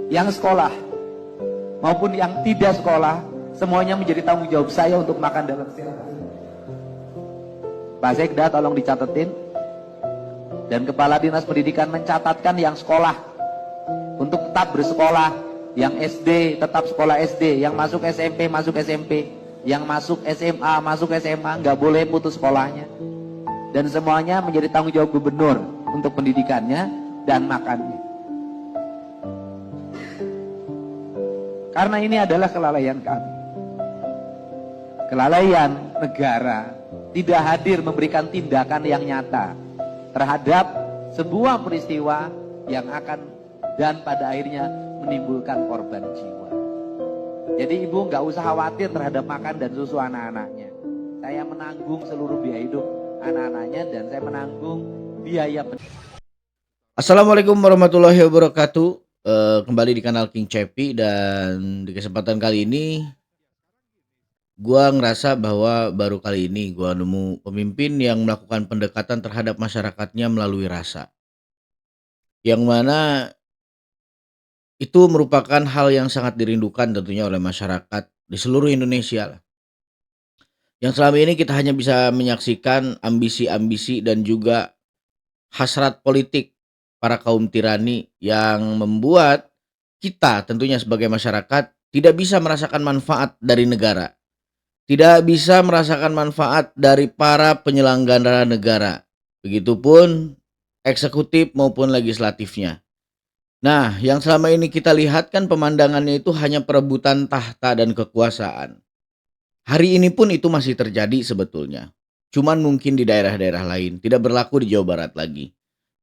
yang sekolah maupun yang tidak sekolah, semuanya menjadi tanggung jawab saya untuk makan dalam setiap hari. Pak Sekda tolong dicatetin, dan Kepala Dinas Pendidikan mencatatkan yang sekolah untuk tetap bersekolah, yang SD tetap sekolah SD, yang masuk SMP masuk SMP, yang masuk SMA masuk SMA, nggak boleh putus sekolahnya. Dan semuanya menjadi tanggung jawab gubernur untuk pendidikannya dan makannya. Karena ini adalah kelalaian kami, kelalaian negara tidak hadir memberikan tindakan yang nyata terhadap sebuah peristiwa yang akan dan pada akhirnya menimbulkan korban jiwa. Jadi ibu nggak usah khawatir terhadap makan dan susu anak-anaknya. Saya menanggung seluruh biaya hidup anak-anaknya dan saya menanggung biaya. Assalamualaikum warahmatullahi wabarakatuh. Kembali di kanal King Cepi, dan di kesempatan kali ini gua ngerasa bahwa baru kali ini gua nemu pemimpin yang melakukan pendekatan terhadap masyarakatnya melalui rasa. Yang mana itu merupakan hal yang sangat dirindukan tentunya oleh masyarakat di seluruh Indonesia lah. Yang selama ini kita hanya bisa menyaksikan ambisi-ambisi dan juga hasrat politik para kaum tirani yang membuat kita tentunya sebagai masyarakat tidak bisa merasakan manfaat dari negara, tidak bisa merasakan manfaat dari para penyelenggara negara, begitupun eksekutif maupun legislatifnya. Nah, yang selama ini kita lihat kan pemandangannya itu hanya perebutan tahta dan kekuasaan. Hari ini pun itu masih terjadi sebetulnya. Cuman mungkin di daerah-daerah lain, tidak berlaku di Jawa Barat lagi.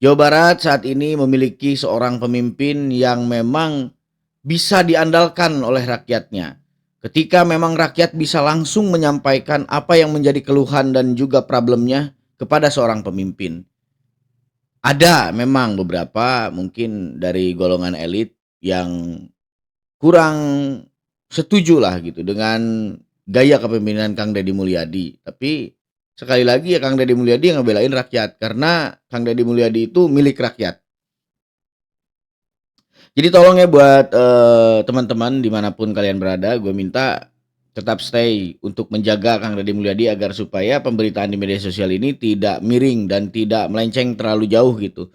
Jawa Barat saat ini memiliki seorang pemimpin yang memang bisa diandalkan oleh rakyatnya. Ketika memang rakyat bisa langsung menyampaikan apa yang menjadi keluhan dan juga problemnya kepada seorang pemimpin. Ada memang beberapa mungkin dari golongan elit yang kurang setuju lah gitu dengan gaya kepemimpinan Kang Deddy Mulyadi. Tapi sekali lagi ya, Kang Deddy Mulyadi yang ngebelain rakyat, karena Kang Deddy Mulyadi itu milik rakyat. Jadi tolong ya buat teman-teman dimanapun kalian berada, gue minta tetap stay untuk menjaga Kang Deddy Mulyadi agar supaya pemberitaan di media sosial ini tidak miring dan tidak melenceng terlalu jauh gitu.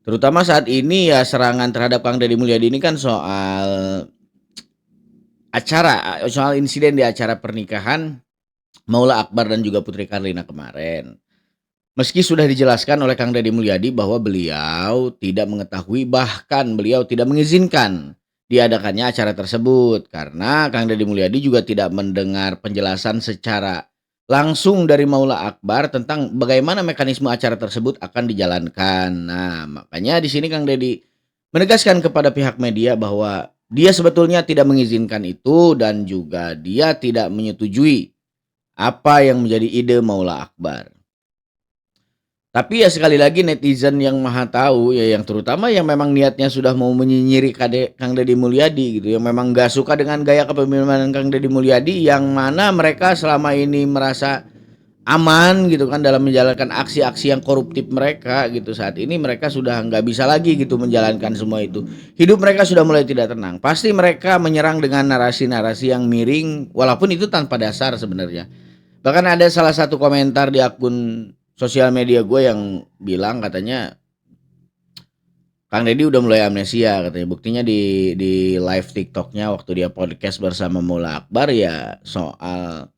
Terutama saat ini ya, serangan terhadap Kang Deddy Mulyadi ini kan soal insiden di acara pernikahan Maula Akbar dan juga Putri Karlina kemarin. Meski sudah dijelaskan oleh Kang Deddy Mulyadi bahwa beliau tidak mengetahui, bahkan beliau tidak mengizinkan diadakannya acara tersebut, karena Kang Deddy Mulyadi juga tidak mendengar penjelasan secara langsung dari Maula Akbar tentang bagaimana mekanisme acara tersebut akan dijalankan. Nah, makanya di sini Kang Deddy menegaskan kepada pihak media bahwa dia sebetulnya tidak mengizinkan itu dan juga dia tidak menyetujui apa yang menjadi ide Maula Akbar. Tapi ya sekali lagi netizen yang maha tahu ya, yang terutama yang memang niatnya sudah mau menyinyiri Kang Deddy Mulyadi gitu, yang memang gak suka dengan gaya kepemimpinan Kang Deddy Mulyadi, yang mana mereka selama ini merasa aman gitu kan dalam menjalankan aksi-aksi yang koruptif mereka gitu. Saat ini mereka sudah nggak bisa lagi gitu menjalankan semua itu. Hidup mereka sudah mulai tidak tenang. Pasti mereka menyerang dengan narasi-narasi yang miring, walaupun itu tanpa dasar sebenarnya. Bahkan ada salah satu komentar di akun sosial media gue yang bilang katanya Kang Deddy udah mulai amnesia katanya. Buktinya di live TikToknya waktu dia podcast bersama Maula Akbar ya, soal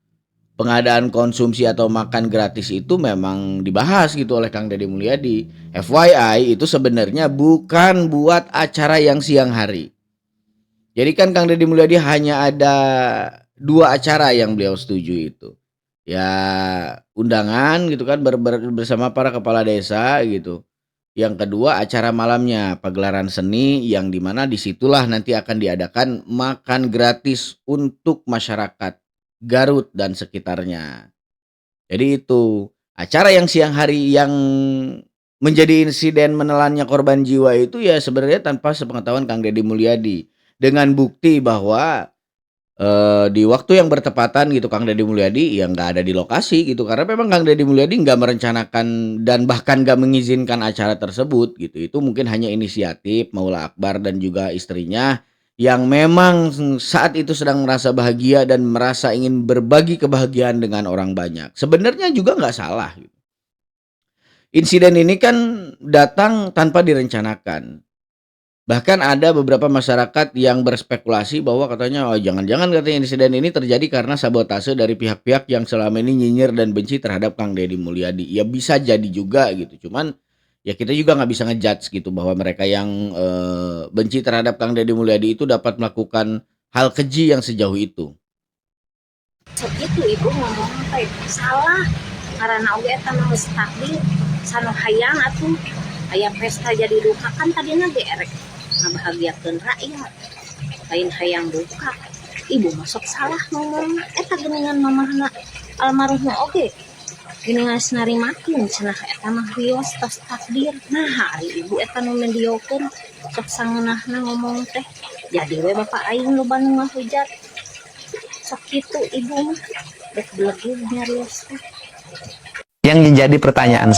pengadaan konsumsi atau makan gratis itu memang dibahas gitu oleh Kang Deddy Mulyadi. FYI itu sebenarnya bukan buat acara yang siang hari. Jadi kan Kang Deddy Mulyadi hanya ada 2 acara yang beliau setuju itu. Ya undangan gitu kan bersama para kepala desa gitu. Yang kedua acara malamnya pagelaran seni, yang dimana disitulah nanti akan diadakan makan gratis untuk masyarakat Garut dan sekitarnya. Jadi itu acara yang siang hari yang menjadi insiden menelannya korban jiwa itu ya sebenarnya tanpa sepengetahuan Kang Deddy Mulyadi, dengan bukti bahwa di waktu yang bertepatan gitu Kang Deddy Mulyadi ya nggak ada di lokasi gitu, karena memang Kang Deddy Mulyadi nggak merencanakan dan bahkan nggak mengizinkan acara tersebut gitu. Itu mungkin hanya inisiatif Maula Akbar dan juga istrinya yang memang saat itu sedang merasa bahagia dan merasa ingin berbagi kebahagiaan dengan orang banyak. Sebenarnya juga nggak salah gitu. Insiden ini kan datang tanpa direncanakan. Bahkan ada beberapa masyarakat yang berspekulasi bahwa katanya, "Oh, jangan-jangan," katanya, "insiden ini terjadi karena sabotase dari pihak-pihak yang selama ini nyinyir dan benci terhadap Kang Deddy Mulyadi." Ya bisa jadi juga gitu, cuman ya kita juga nggak bisa ngejudge gitu bahwa mereka yang, benci terhadap Kang Deddy Mulyadi itu dapat melakukan hal keji yang sejauh itu. Segitu ibu ngomong teh salah karena oge eta mah geus takdir sanu hayang atuh aya pesta jadi duka kan tadina ge erek ngabahagiakeun rakyat lain hayang duka ibu masuk salah ngomong eta geuningan mamahna almarhum oge geuningan narimakeun cenah eta mah rios tos takdir nah hari ibu eta nu mendiokeun sok sangeunahna ngomong teh jadi we bapak aing loba nu ngahujat sok kitu ibu mah dek belegug nyarios teh. Yang menjadi pertanyaan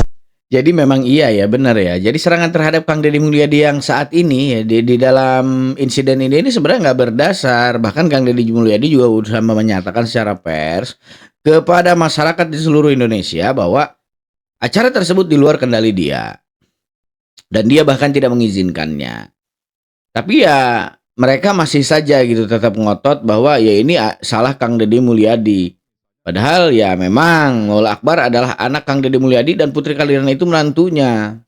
Jadi memang iya ya, benar ya. Jadi serangan terhadap Kang Deddy Mulyadi yang saat ini ya di dalam insiden ini sebenarnya nggak berdasar. Bahkan Kang Deddy Mulyadi juga sudah menyatakan secara pers kepada masyarakat di seluruh Indonesia bahwa acara tersebut di luar kendali dia dan dia bahkan tidak mengizinkannya. Tapi ya mereka masih saja gitu tetap ngotot bahwa ya ini salah Kang Deddy Mulyadi. Padahal ya memang Maula Akbar adalah anak Kang Deddy Mulyadi dan Putri Karirina itu menantunya.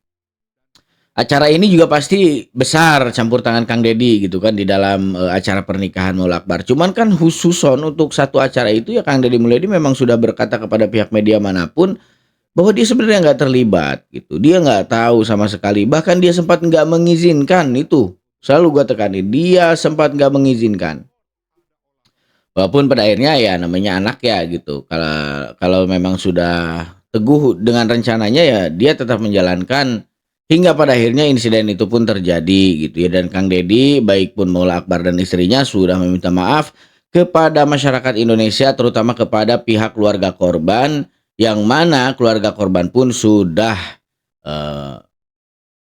Acara ini juga pasti besar campur tangan Kang Deddy gitu kan di dalam acara pernikahan Maula Akbar. Cuman kan khususon untuk satu acara itu ya Kang Deddy Mulyadi memang sudah berkata kepada pihak media manapun bahwa dia sebenarnya nggak terlibat gitu. Dia nggak tahu sama sekali. Bahkan dia sempat nggak mengizinkan itu. Selalu gue tekanin, dia sempat nggak mengizinkan. Walaupun pada akhirnya ya namanya anak ya gitu. Kalau kalau memang sudah teguh dengan rencananya ya dia tetap menjalankan hingga pada akhirnya insiden itu pun terjadi gitu ya. Dan Kang Deddy baik pun Maula Akbar dan istrinya sudah meminta maaf kepada masyarakat Indonesia terutama kepada pihak keluarga korban yang mana keluarga korban pun sudah eh,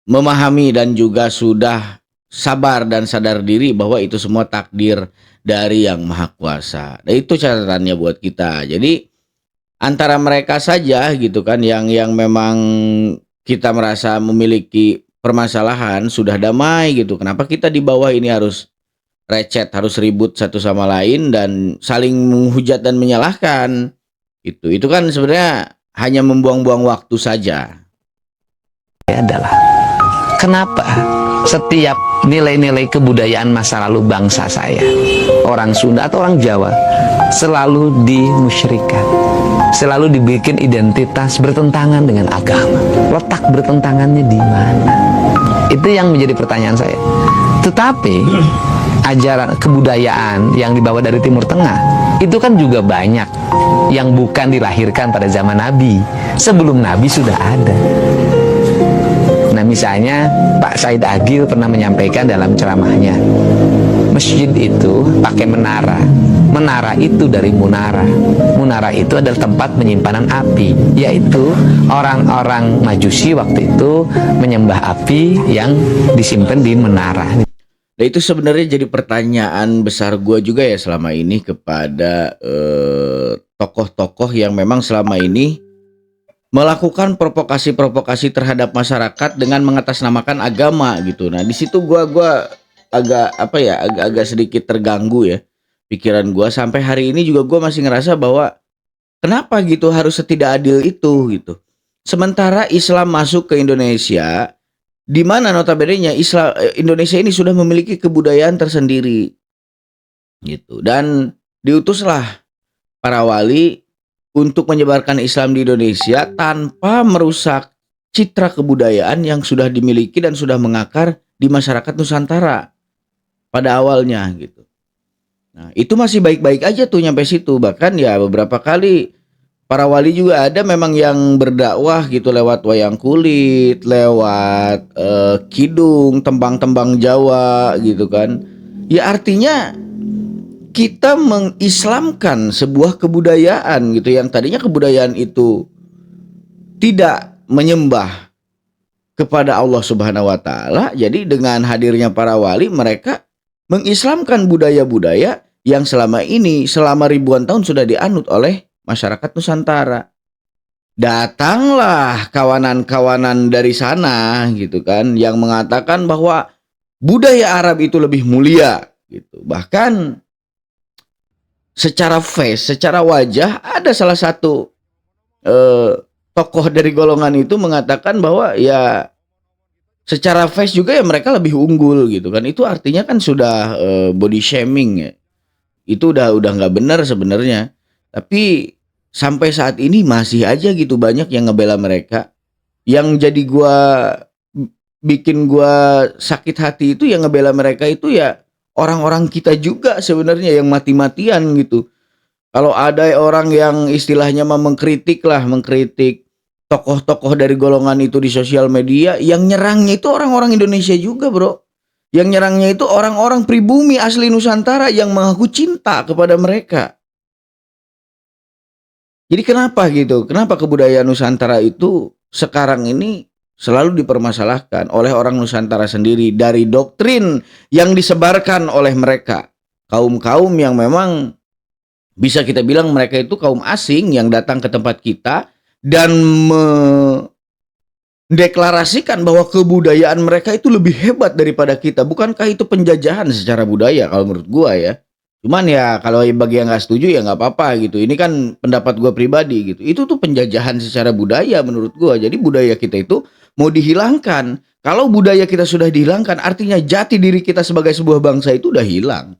memahami dan juga sudah sabar dan sadar diri bahwa itu semua takdir dari Yang Maha Kuasa. Nah, itu catatannya buat kita. Jadi antara mereka saja gitu kan yang memang kita merasa memiliki permasalahan sudah damai gitu. Kenapa kita di bawah ini harus recet, harus ribut satu sama lain dan saling menghujat dan menyalahkan. Itu kan sebenarnya hanya membuang-buang waktu saja. adalah kenapa setiap nilai-nilai kebudayaan masa lalu bangsa saya, orang Sunda atau orang Jawa, selalu dimusyrikan, selalu dibikin identitas bertentangan dengan agama. Letak bertentangannya di mana? Itu yang menjadi pertanyaan saya. Tetapi ajaran kebudayaan yang dibawa dari Timur Tengah itu kan juga banyak yang bukan dilahirkan pada zaman Nabi. Sebelum Nabi sudah ada. Nah, misalnya Pak Said Agil pernah menyampaikan dalam ceramahnya, masjid itu pakai menara. Menara itu dari munara. Munara itu adalah tempat penyimpanan api, yaitu orang-orang Majusi waktu itu menyembah api yang disimpan di menara. Nah itu sebenarnya jadi pertanyaan besar gue juga ya selama ini kepada tokoh-tokoh yang memang selama ini melakukan provokasi-provokasi terhadap masyarakat dengan mengatasnamakan agama gitu. Nah di situ gua agak apa ya agak sedikit terganggu ya pikiran gua sampai hari ini juga gua masih ngerasa bahwa kenapa gitu harus setidak adil itu gitu. Sementara Islam masuk ke Indonesia di mana notabene Indonesia ini sudah memiliki kebudayaan tersendiri gitu dan diutuslah para wali untuk menyebarkan Islam di Indonesia tanpa merusak citra kebudayaan yang sudah dimiliki dan sudah mengakar di masyarakat Nusantara pada awalnya gitu. Nah, itu masih baik-baik aja tuh nyampe situ. Bahkan ya beberapa kali para wali juga ada memang yang berdakwah gitu lewat wayang kulit, lewat kidung, tembang-tembang Jawa gitu kan. Ya artinya kita mengislamkan sebuah kebudayaan gitu, yang tadinya kebudayaan itu tidak menyembah kepada Allah Subhanahu wa taala. Jadi dengan hadirnya para wali, mereka mengislamkan budaya-budaya yang selama ini, selama ribuan tahun sudah dianut oleh masyarakat Nusantara. Datanglah kawanan-kawanan dari sana gitu kan, yang mengatakan bahwa budaya Arab itu lebih mulia gitu. Bahkan secara face, secara wajah, ada salah satu tokoh dari golongan itu mengatakan bahwa ya secara face juga ya mereka lebih unggul gitu kan. Itu artinya kan sudah body shaming ya. Itu udah nggak benar sebenarnya. Tapi sampai saat ini masih aja gitu banyak yang ngebela mereka. Yang jadi bikin gua sakit hati itu yang ngebela mereka itu ya orang-orang kita juga sebenarnya yang mati-matian gitu. Kalau ada orang yang istilahnya mengkritik tokoh-tokoh dari golongan itu di sosial media, yang nyerangnya itu orang-orang Indonesia juga, bro. Yang nyerangnya itu orang-orang pribumi asli Nusantara yang mengaku cinta kepada mereka. Jadi kenapa gitu? Kenapa kebudayaan Nusantara itu sekarang ini selalu dipermasalahkan oleh orang Nusantara sendiri dari doktrin yang disebarkan oleh mereka. Kaum-kaum yang memang bisa kita bilang mereka itu kaum asing yang datang ke tempat kita dan mendeklarasikan bahwa kebudayaan mereka itu lebih hebat daripada kita. Bukankah itu penjajahan secara budaya kalau menurut gua ya? Cuman ya kalau bagi yang nggak setuju ya nggak apa-apa gitu. Ini kan pendapat gua pribadi gitu. Itu tuh penjajahan secara budaya menurut gua. Jadi budaya kita itu mau dihilangkan. Kalau budaya kita sudah dihilangkan, artinya jati diri kita sebagai sebuah bangsa itu udah hilang.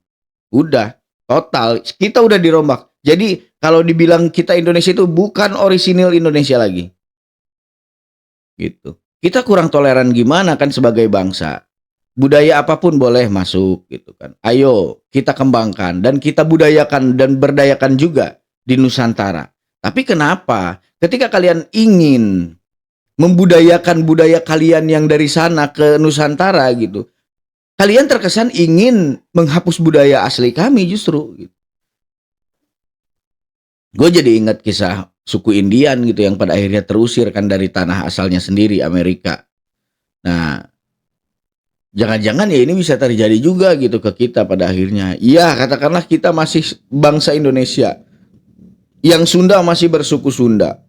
Udah total. Kita udah dirombak. Jadi kalau dibilang kita Indonesia itu bukan orisinil Indonesia lagi. Gitu. Kita kurang toleran gimana kan sebagai bangsa. Budaya apapun boleh masuk gitu kan. Ayo kita kembangkan dan kita budayakan dan berdayakan juga di Nusantara. Tapi kenapa ketika kalian ingin membudayakan budaya kalian yang dari sana ke Nusantara gitu, kalian terkesan ingin menghapus budaya asli kami justru gitu. Gue jadi ingat kisah suku Indian gitu yang pada akhirnya terusir kan dari tanah asalnya sendiri, Amerika. Nah, jangan-jangan ya ini bisa terjadi juga gitu ke kita pada akhirnya. Iya, katakanlah kita masih bangsa Indonesia. Yang Sunda masih bersuku Sunda.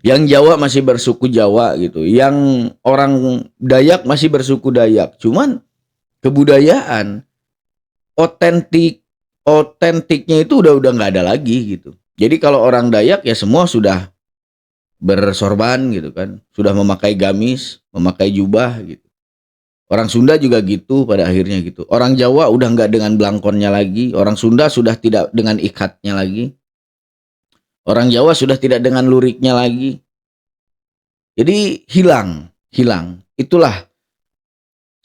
Yang Jawa masih bersuku Jawa gitu. Yang orang Dayak masih bersuku Dayak. Cuman kebudayaan otentiknya itu udah nggak ada lagi gitu. Jadi kalau orang Dayak ya semua sudah bersorban gitu kan. Sudah memakai gamis, memakai jubah gitu. Orang Sunda juga gitu pada akhirnya gitu. Orang Jawa udah nggak dengan belangkonnya lagi. Orang Sunda sudah tidak dengan ikatnya lagi. Orang Jawa sudah tidak dengan luriknya lagi. Jadi hilang. Itulah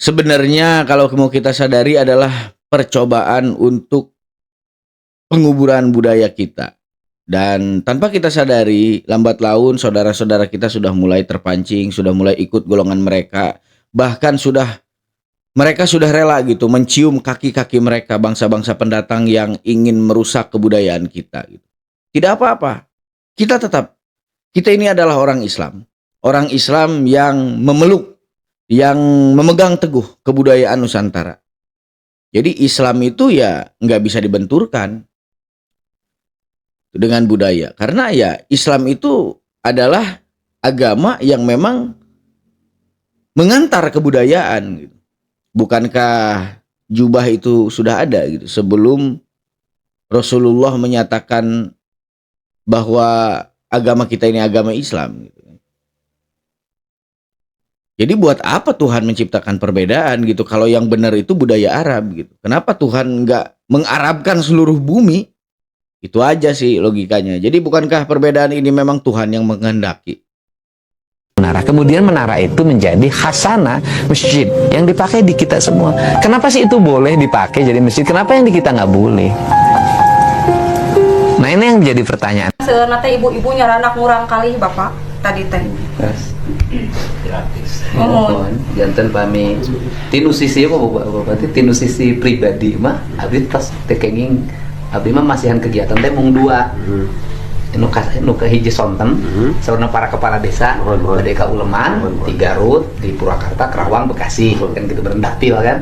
sebenarnya kalau mau kita sadari adalah percobaan untuk penguburan budaya kita. Dan tanpa kita sadari, lambat laun saudara-saudara kita sudah mulai terpancing, sudah mulai ikut golongan mereka. Bahkan mereka sudah rela gitu mencium kaki-kaki mereka, bangsa-bangsa pendatang yang ingin merusak kebudayaan kita gitu. Tidak apa-apa. Kita ini adalah orang Islam. Orang Islam yang memeluk, yang memegang teguh kebudayaan Nusantara. Jadi Islam itu ya nggak bisa dibenturkan dengan budaya. Karena ya Islam itu adalah agama yang memang mengantar kebudayaan gitu. Bukankah jubah itu sudah ada gitu sebelum Rasulullah menyatakan bahwa agama kita ini agama Islam gitu. Jadi buat apa Tuhan menciptakan perbedaan gitu kalau yang benar itu budaya Arab gitu. Kenapa Tuhan nggak mengarabkan seluruh bumi? Itu aja sih logikanya. Jadi bukankah perbedaan ini memang Tuhan yang menghendaki? Menara. Kemudian menara itu menjadi khasanah masjid yang dipakai di kita semua. Kenapa sih itu boleh dipakai jadi masjid? Kenapa yang di kita nggak boleh? Nah Nah ini yang jadi pertanyaan. Sebenarnya ibu-ibu nyaranak murang kali bapak tadi teh. Gratis. Oh. Jantan pami tinu sisi apa berarti tinu sisi pribadi mah abdi pas tekenging abdi mah masihan kegiatan teh mung dua. Nu ka hiji sonten saurna para kepala desa bade ka Uleman di Garut di Purwakarta Kerawang Bekasi kan gitu berendapil kan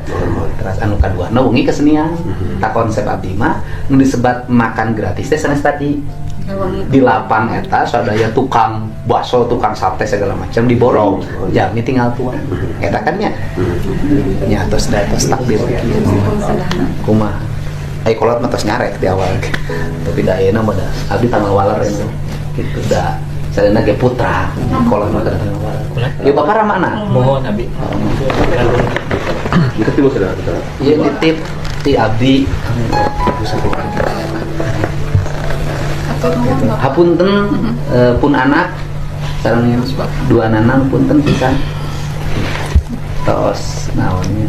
terus anu kaduana wengi kesenian tak konsep abdi mah nu disebat makan gratis teh sanes tadi di lapang eta sadaya tukang bakso tukang sate segala macam diborong jami tinggal tuan eta kan nya nya tos takdir kumaha ai kolot mah tos nyaret di awal tapi da ayeuna mah da abdi tanggal waler itu gitu da salena ge putra kolot mah tanggal waler ieu bakar mana mohon abi kita tiba sudah iya nitip ti abdi hapunten pun anak sareng dua nanang punten pisan tos naonnya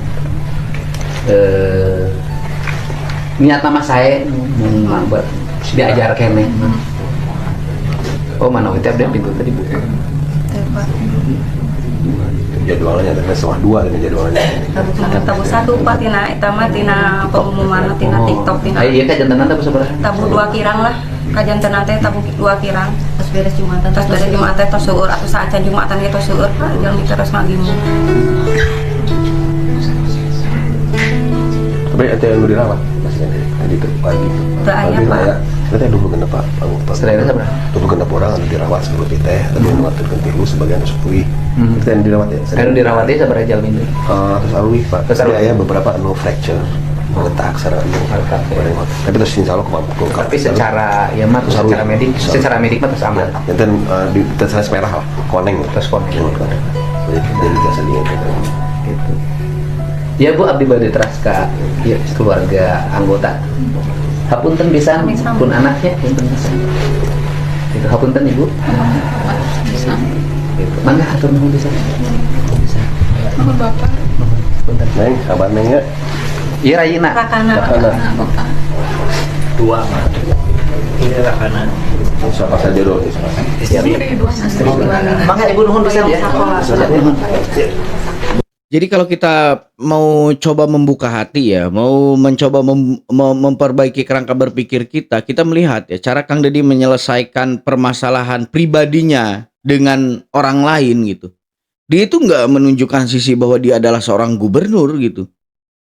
niat nama saya buat diajar kene. Oh mana kita update pintu tadi bu? Jadwalnya ada setengah dua ini jadwalnya. Tabu satu pak tina etama tina pengumuman tina TikTok tina. Iya kajantenan tabu seberapa? Tabu 2 kirang lah. Kajantenan teh tabu 2 kirang. Terus beres Jumatan. Terus beres Jumatan tos seueur atuh saacan Jumatan ge tos seueur pak jeung diterus ngagimu. Tapi ada yang dirawat masih ada tadi itu pagi. Teu aya pak. Berarti dulu genep pak. Selain itu berapa? Dulu genep orang anu dirawat seperti teh, tapi yang nuatkeun tilu sebagian sepuih. Kita yang dirawat ya. Anu dirawatnya seberapa jam ini? Terus alwi pak. Tapi aya beberapa anu fracture. Mengetak secara anu. Tapi terus insya Allah kemampu. Tapi secara ya mah secara medik mah terus aman. Dan di tes merah lah, koneng. Terus koneng. Jadi biasa dia gitu. Ya Bu abdi bade teras ka ya, keluarga anggota. Hapunten bisa pun anaknya punten bisa. Itu hapunten Ibu. Bisa. Gitu. Mangga atur nuhun bisa. Bisa. Mohon bapak. Punten. Neng, kabar neng ya? Iya Rayina. Rakana. dua mah ini rakana Siapa saja dulu? Siap. Mangga Ibu nuhun bisa ya. Jadi kalau kita mau coba membuka hati ya, mau mencoba memperbaiki kerangka berpikir kita, kita melihat ya cara Kang Deddy menyelesaikan permasalahan pribadinya dengan orang lain gitu. Dia itu nggak menunjukkan sisi bahwa dia adalah seorang gubernur gitu.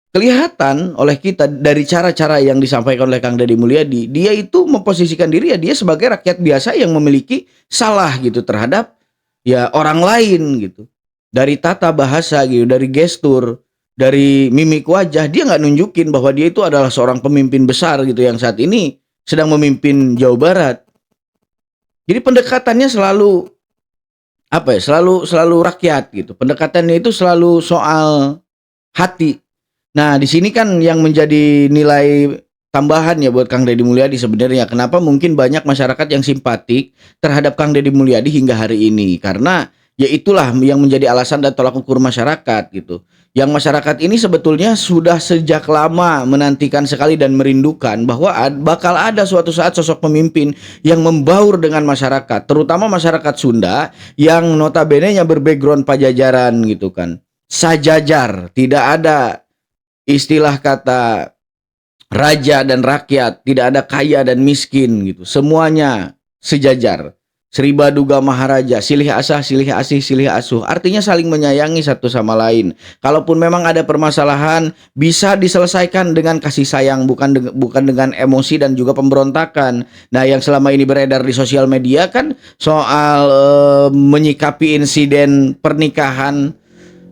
Kelihatan oleh kita dari cara-cara yang disampaikan oleh Kang Deddy Mulyadi, dia itu memposisikan diri ya dia sebagai rakyat biasa yang memiliki salah gitu terhadap ya orang lain gitu. Dari tata bahasa gitu, dari gestur, dari mimik wajah, dia nggak nunjukin bahwa dia itu adalah seorang pemimpin besar gitu yang saat ini sedang memimpin Jawa Barat. Jadi pendekatannya selalu apa ya? Selalu rakyat gitu. Pendekatannya itu selalu soal hati. Nah, di sini kan yang menjadi nilai tambahan ya buat Kang Deddy Mulyadi sebenarnya. Kenapa mungkin banyak masyarakat yang simpatik terhadap Kang Deddy Mulyadi hingga hari ini? Karena ya itulah yang menjadi alasan dan tolak ukur masyarakat gitu. Yang masyarakat ini sebetulnya sudah sejak lama menantikan sekali dan merindukan bahwa bakal ada suatu saat sosok pemimpin yang membaur dengan masyarakat, terutama masyarakat Sunda yang notabene-nya berbackground pajajaran gitu kan. Sajajar, tidak ada istilah kata raja dan rakyat, tidak ada kaya dan miskin gitu. Semuanya sejajar. Sri Baduga Maharaja, silih asah, silih asih, silih asuh. Artinya saling menyayangi satu sama lain. Kalaupun memang ada permasalahan, bisa diselesaikan dengan kasih sayang, bukan dengan emosi dan juga pemberontakan. Nah, yang selama ini beredar di sosial media kan soal menyikapi insiden pernikahan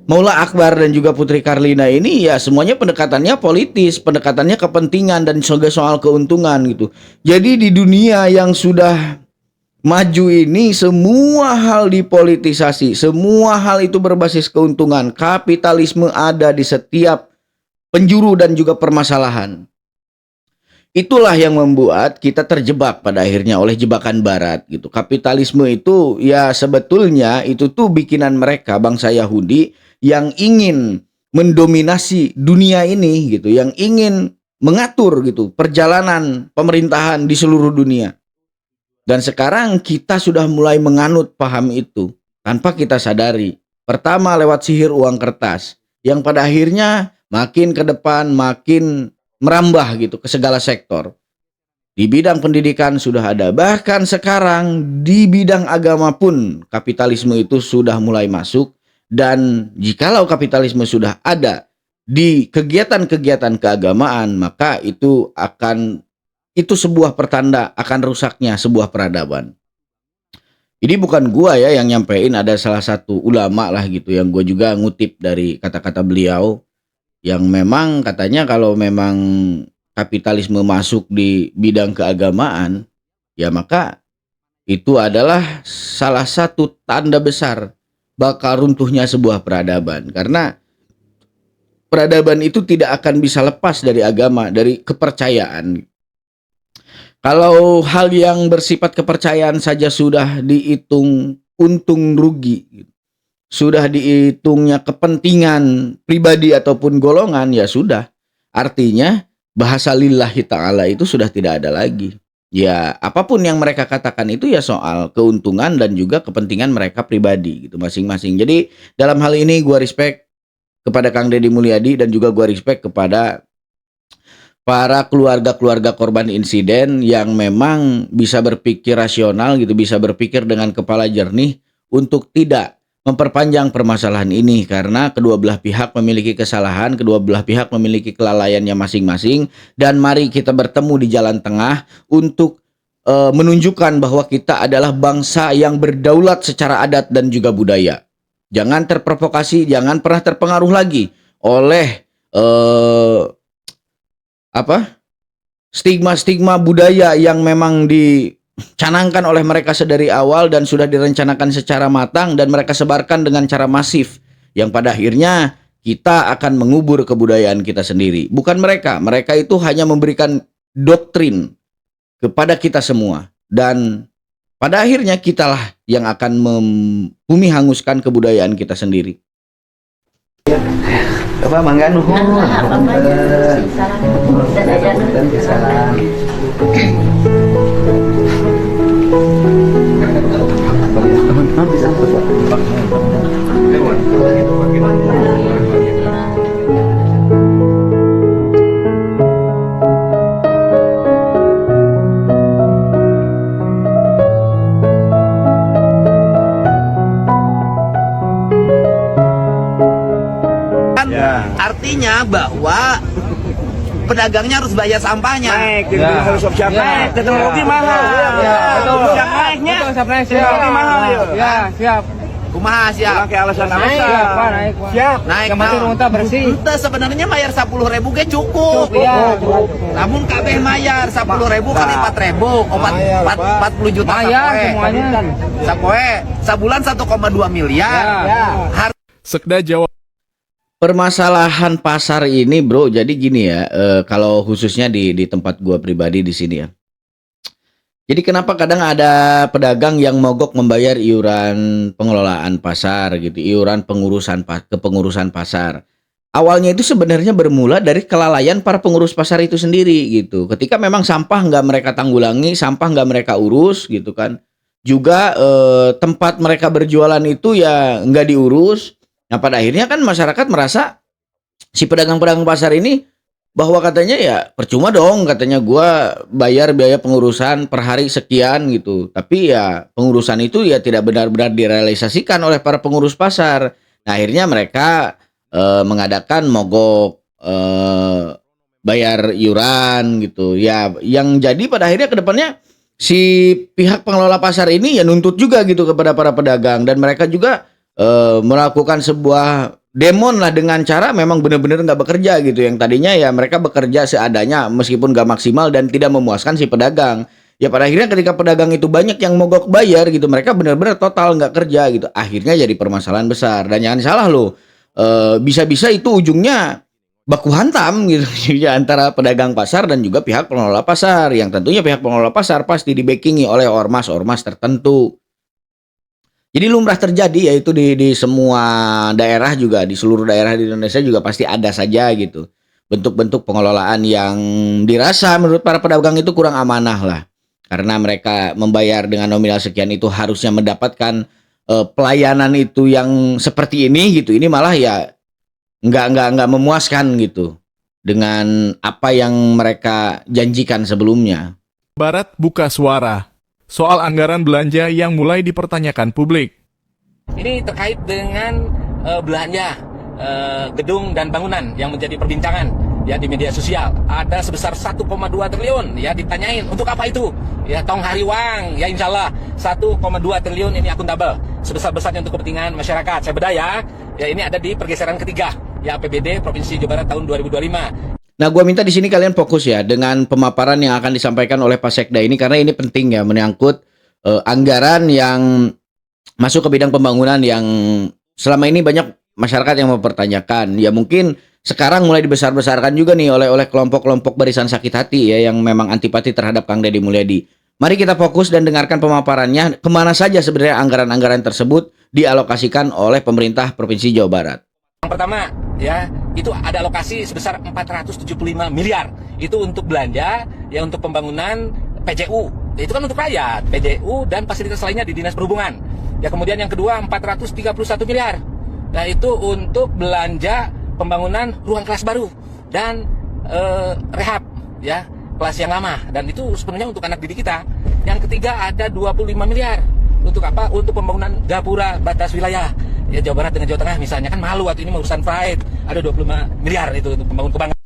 Maula Akbar dan juga Putri Karlina ini ya semuanya pendekatannya politis, pendekatannya kepentingan dan juga soal keuntungan gitu. Jadi di dunia yang sudah maju ini semua hal dipolitisasi, semua hal itu berbasis keuntungan. Kapitalisme ada di setiap penjuru dan juga permasalahan. Itulah yang membuat kita terjebak pada akhirnya oleh jebakan barat gitu. Kapitalisme itu ya sebetulnya itu tuh bikinan mereka bangsa Yahudi yang ingin mendominasi dunia ini gitu, yang ingin mengatur gitu perjalanan pemerintahan di seluruh dunia. Dan sekarang kita sudah mulai menganut paham itu tanpa kita sadari. Pertama lewat sihir uang kertas yang pada akhirnya makin ke depan makin merambah gitu ke segala sektor. Di bidang pendidikan sudah ada, bahkan sekarang di bidang agama pun kapitalisme itu sudah mulai masuk. Dan jikalau kapitalisme sudah ada di kegiatan-kegiatan keagamaan, maka itu sebuah pertanda akan rusaknya sebuah peradaban. Ini bukan gua ya yang nyampein, ada salah satu ulama lah gitu yang gua juga ngutip dari kata-kata beliau yang memang katanya kalau memang kapitalisme masuk di bidang keagamaan, ya maka itu adalah salah satu tanda besar bakal runtuhnya sebuah peradaban. Karena peradaban itu tidak akan bisa lepas dari agama, dari kepercayaan. Kalau hal yang bersifat kepercayaan saja sudah dihitung untung rugi, sudah dihitungnya kepentingan pribadi ataupun golongan, ya sudah. Artinya bahasa lillahi ta'ala itu sudah tidak ada lagi. Ya apapun yang mereka katakan itu ya soal keuntungan dan juga kepentingan mereka pribadi gitu masing-masing. Jadi dalam hal ini gue respect kepada Kang Deddy Mulyadi dan juga gue respect kepada para keluarga-keluarga korban insiden yang memang bisa berpikir rasional gitu, bisa berpikir dengan kepala jernih untuk tidak memperpanjang permasalahan ini karena kedua belah pihak memiliki kesalahan, kedua belah pihak memiliki kelalaiannya masing-masing, dan mari kita bertemu di jalan tengah untuk menunjukkan bahwa kita adalah bangsa yang berdaulat secara adat dan juga budaya. Jangan terprovokasi, jangan pernah terpengaruh lagi oleh stigma-stigma budaya yang memang dicanangkan oleh mereka sedari awal dan sudah direncanakan secara matang dan mereka sebarkan dengan cara masif yang pada akhirnya kita akan mengubur kebudayaan kita sendiri. Bukan mereka itu hanya memberikan doktrin kepada kita semua dan pada akhirnya kitalah yang akan membumi hanguskan kebudayaan kita sendiri. Coba mangga nuhun. Artinya bahwa pedagangnya harus bayar sampahnya. Naik, teknologi mahal. Naiknya, teknologi mahal. Ya, siap. Kumaha siap. Pakai alasan apa? Naik. Siap. Naik. Yang penting unta bersih. Itu sebenarnya bayar 10.000 ge cukup. Namun kabeh bayar 10.000 kali 4.000, 40 juta semuanya. Sapoe, sebulan 1,2 miliar. Sekda Jawa. Permasalahan pasar ini bro, jadi gini ya, kalau khususnya di tempat gua pribadi di sini ya. Jadi kenapa kadang ada pedagang yang mogok membayar iuran pengelolaan pasar gitu, iuran kepengurusan pasar. Awalnya itu sebenarnya bermula dari kelalaian para pengurus pasar itu sendiri gitu. Ketika memang sampah nggak mereka tanggulangi, sampah nggak mereka urus gitu kan. Juga tempat mereka berjualan itu ya nggak diurus. Nah pada akhirnya kan masyarakat merasa si pedagang-pedagang pasar ini bahwa katanya ya percuma dong katanya gua bayar biaya pengurusan per hari sekian gitu. Tapi ya pengurusan itu ya tidak benar-benar direalisasikan oleh para pengurus pasar. Nah akhirnya mereka mengadakan mogok bayar iuran gitu. Ya yang jadi pada akhirnya kedepannya si pihak pengelola pasar ini ya nuntut juga gitu kepada para pedagang dan mereka juga melakukan sebuah demon lah dengan cara memang benar-benar nggak bekerja gitu. Yang tadinya ya mereka bekerja seadanya meskipun nggak maksimal dan tidak memuaskan si pedagang. Ya pada akhirnya ketika pedagang itu banyak yang mogok bayar gitu, mereka benar-benar total nggak kerja gitu. Akhirnya jadi permasalahan besar. Dan jangan salah loh, bisa-bisa itu ujungnya baku hantam gitu ya, antara pedagang pasar dan juga pihak pengelola pasar. Yang tentunya pihak pengelola pasar pasti dibackingi oleh ormas-ormas tertentu. Jadi lumrah terjadi yaitu di semua daerah juga, di seluruh daerah di Indonesia juga pasti ada saja gitu. bentuk-bentuk pengelolaan yang dirasa menurut para pedagang itu kurang amanah lah. Karena mereka membayar dengan nominal sekian itu harusnya mendapatkan pelayanan itu yang seperti ini gitu. Ini malah ya nggak memuaskan gitu dengan apa yang mereka janjikan sebelumnya. Barat buka suara soal anggaran belanja yang mulai dipertanyakan publik. Ini terkait dengan belanja gedung dan bangunan yang menjadi perbincangan ya di media sosial. Ada sebesar 1,2 triliun ya, ditanyain untuk apa itu? Ya tong hari wang ya, insya Allah 1,2 triliun ini akuntabel sebesar-besarnya untuk kepentingan masyarakat. Saya beda ya ini ada di pergeseran ketiga ya APBD Provinsi Jawa Barat tahun 2025. Nah, gua minta di sini kalian fokus ya dengan pemaparan yang akan disampaikan oleh Pak Sekda ini karena ini penting ya, menyangkut anggaran yang masuk ke bidang pembangunan yang selama ini banyak masyarakat yang mempertanyakan. Ya mungkin sekarang mulai dibesar-besarkan juga nih oleh kelompok-kelompok barisan sakit hati ya yang memang antipati terhadap Kang Deddy Mulyadi. Mari kita fokus dan dengarkan pemaparannya kemana saja sebenarnya anggaran-anggaran tersebut dialokasikan oleh pemerintah Provinsi Jawa Barat. Yang pertama ya, itu ada alokasi sebesar 475 miliar. Itu untuk belanja ya, untuk pembangunan PJU. Itu kan untuk rakyat, PJU dan fasilitas lainnya di Dinas Perhubungan. Ya kemudian yang kedua 431 miliar. Nah itu untuk belanja pembangunan ruang kelas baru dan rehab ya kelas yang lama, dan itu sepenuhnya untuk anak didik kita. Yang ketiga ada 25 miliar. Untuk apa? Untuk pembangunan gapura batas wilayah. Ya Jawa Barat dengan Jawa Tengah misalnya kan malu waktu ini urusan pride. Ada 25 miliar itu untuk membangun kebanggaan.